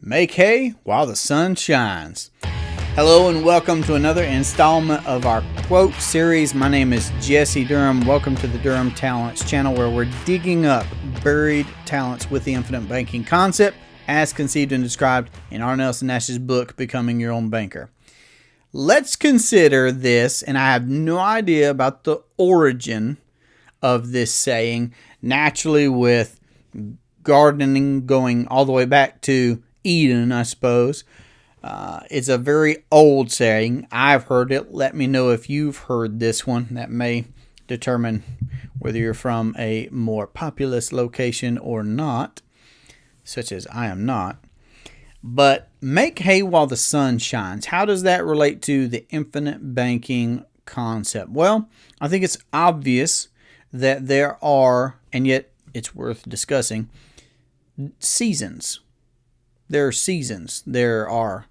Make hay while the sun shines. Hello and welcome to another installment of our quote series. My name is Jesse Durham. Welcome to the Durham Talents channel, where we're digging up buried talents with the infinite banking concept as conceived and described in R. Nelson Nash's book, Becoming Your Own Banker. Let's consider this, and I have no idea about the origin of this saying, naturally with gardening going all the way back to Eden, I suppose. It's a very old saying. I've heard it. Let me know if you've heard this one. That may determine whether you're from a more populous location or not, such as I am not. But make hay while the sun shines. How does that relate to the infinite banking concept? Well, I think it's obvious that there are, and yet it's worth discussing, seasons. There are seasons. There are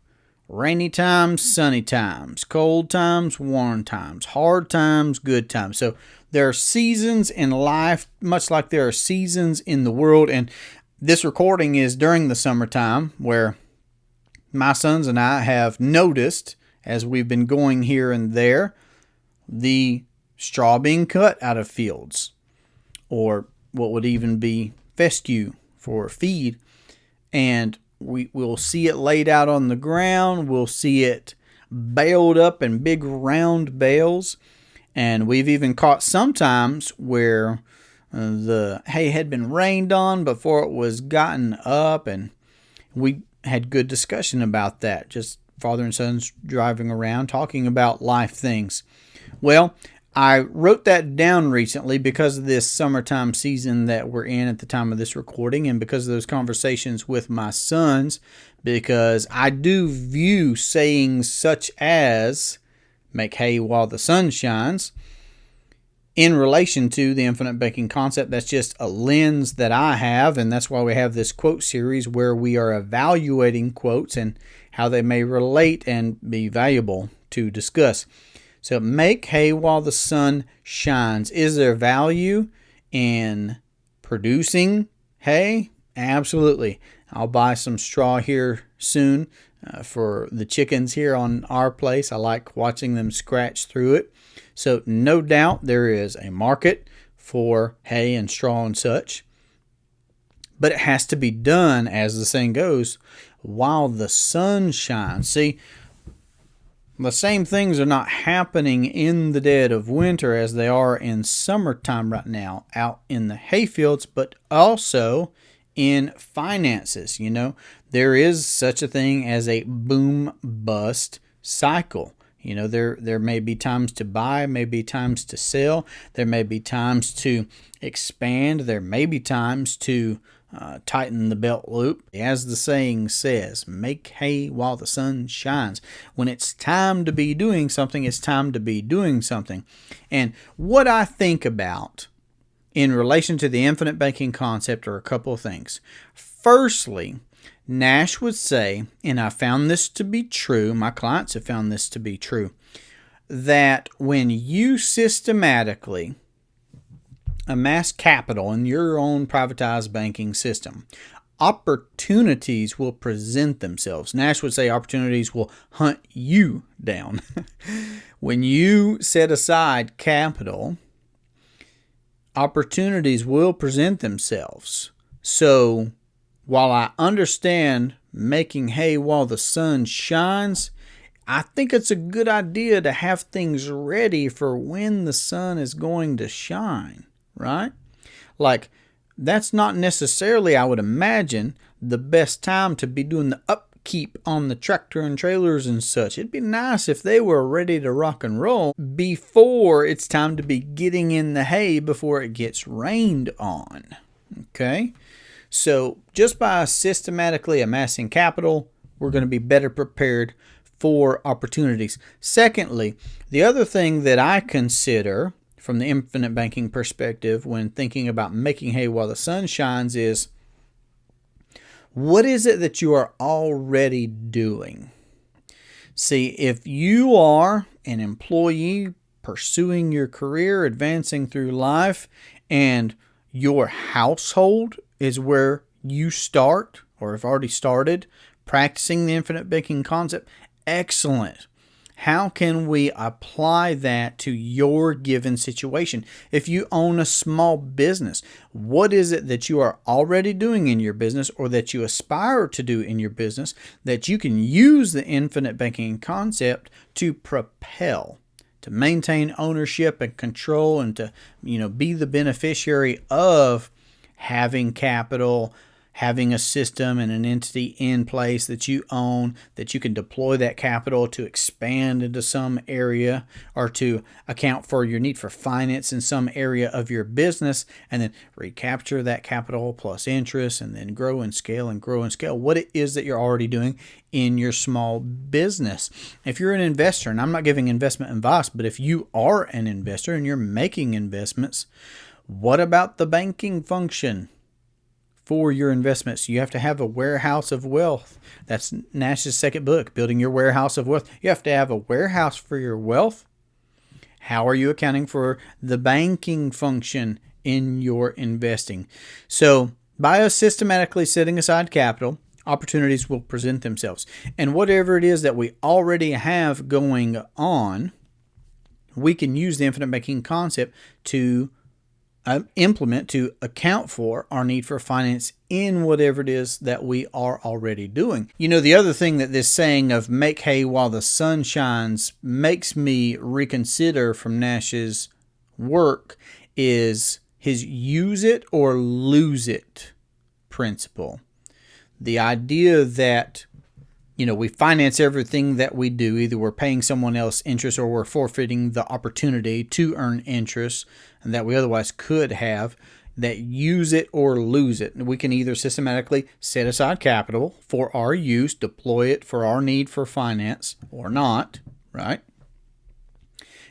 rainy times, sunny times, cold times, warm times, hard times, good times. So there are seasons in life, much like there are seasons in the world. And this recording is during the summertime, where my sons and I have noticed, as we've been going here and there, the straw being cut out of fields, or what would even be fescue for feed. And we'll see it laid out on the ground. We'll see it baled up in big round bales. And we've even caught sometimes where the hay had been rained on before it was gotten up. And we had good discussion about that. Just father and sons driving around talking about life things. Well, I wrote that down recently because of this summertime season that we're in at the time of this recording, and because of those conversations with my sons, because I do view sayings such as make hay while the sun shines in relation to the infinite banking concept. That's just a lens that I have, and that's why we have this quote series where we are evaluating quotes and how they may relate and be valuable to discuss. So make hay while the sun shines. Is there value in producing hay? Absolutely. I'll buy some straw here soon for the chickens here on our place. I like watching them scratch through it. So no doubt there is a market for hay and straw and such. But it has to be done, as the saying goes, while the sun shines. See, the same things are not happening in the dead of winter as they are in summertime right now out in the hayfields, but also in finances. You know, there is such a thing as a boom-bust cycle. You know, there may be times to buy, may be times to sell, there may be times to expand, there may be times to tighten the belt loop. As the saying says, make hay while the sun shines. When it's time to be doing something, it's time to be doing something. And what I think about in relation to the infinite banking concept are a couple of things. Firstly, Nash would say, and I found this to be true, my clients have found this to be true, that when you systematically amass capital in your own privatized banking system, opportunities will present themselves. Nash would say opportunities will hunt you down. When you set aside capital, opportunities will present themselves. So while I understand making hay while the sun shines, I think it's a good idea to have things ready for when the sun is going to shine. Right? Like, that's not necessarily, I would imagine, the best time to be doing the upkeep on the tractor and trailers and such. It'd be nice if they were ready to rock and roll before it's time to be getting in the hay before it gets rained on. Okay? So just by systematically amassing capital, we're going to be better prepared for opportunities. Secondly, the other thing that I consider from the infinite banking perspective when thinking about making hay while the sun shines is, what is it that you are already doing? See, if you are an employee pursuing your career, advancing through life, and your household is where you start or have already started Practicing the infinite banking concept, excellent. How can we apply that to your given situation? If you own a small business, what is it that you are already doing in your business or that you aspire to do in your business that you can use the infinite banking concept to propel, to maintain ownership and control, and to, be the beneficiary of having capital, having a system and an entity in place that you own, that you can deploy that capital to expand into some area or to account for your need for finance in some area of your business, and then recapture that capital plus interest, and then grow and scale and grow and scale what it is that you're already doing in your small business. If you're an investor, and I'm not giving investment advice, but if you are an investor and you're making investments, what about the banking function for your investments? You have to have a warehouse of wealth. That's Nash's second book, Building Your Warehouse of Wealth. You have to have a warehouse for your wealth. How are you accounting for the banking function in your investing? So by us systematically setting aside capital, opportunities will present themselves. And whatever it is that we already have going on, we can use the infinite banking concept to implement, to account for our need for finance in whatever it is that we are already doing. The other thing that this saying of make hay while the sun shines makes me reconsider from Nash's work is his use it or lose it principle. The idea that we finance everything that we do. Either we're paying someone else interest or we're forfeiting the opportunity to earn interest and that we otherwise could have. That use it or lose it. We can either systematically set aside capital for our use, deploy it for our need for finance, or not, right?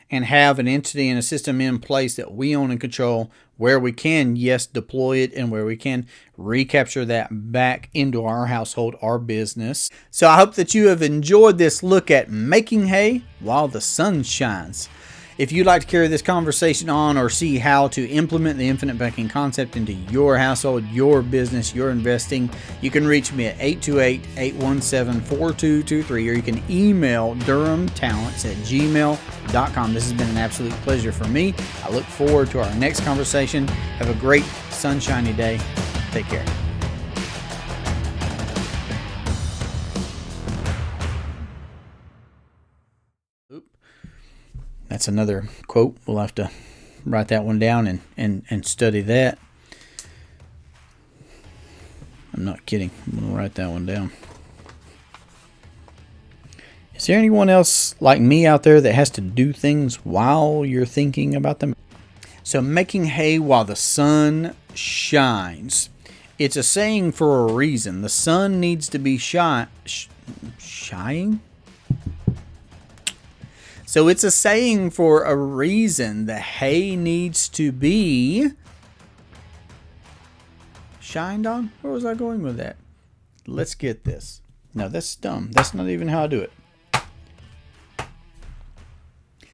And have an entity and a system in place that we own and control where we can, yes, deploy it, and where we can recapture that back into our household, our business. So I hope that you have enjoyed this look at making hay while the sun shines. If you'd like to carry this conversation on or see how to implement the infinite banking concept into your household, your business, your investing, you can reach me at 828-817-4223, or you can email durhamtalents@gmail.com. This has been an absolute pleasure for me. I look forward to our next conversation. Have a great sunshiny day. Take care. That's another quote. We'll have to write that one down and study that. I'm not kidding. I'm going to write that one down. Is there anyone else like me out there that has to do things while you're thinking about them? So making hay while the sun shines. It's a saying for a reason. The sun needs to be shining. So it's a saying for a reason. The hay needs to be shined on. Where was I going with that? Let's get this. No, that's dumb. That's not even how I do it.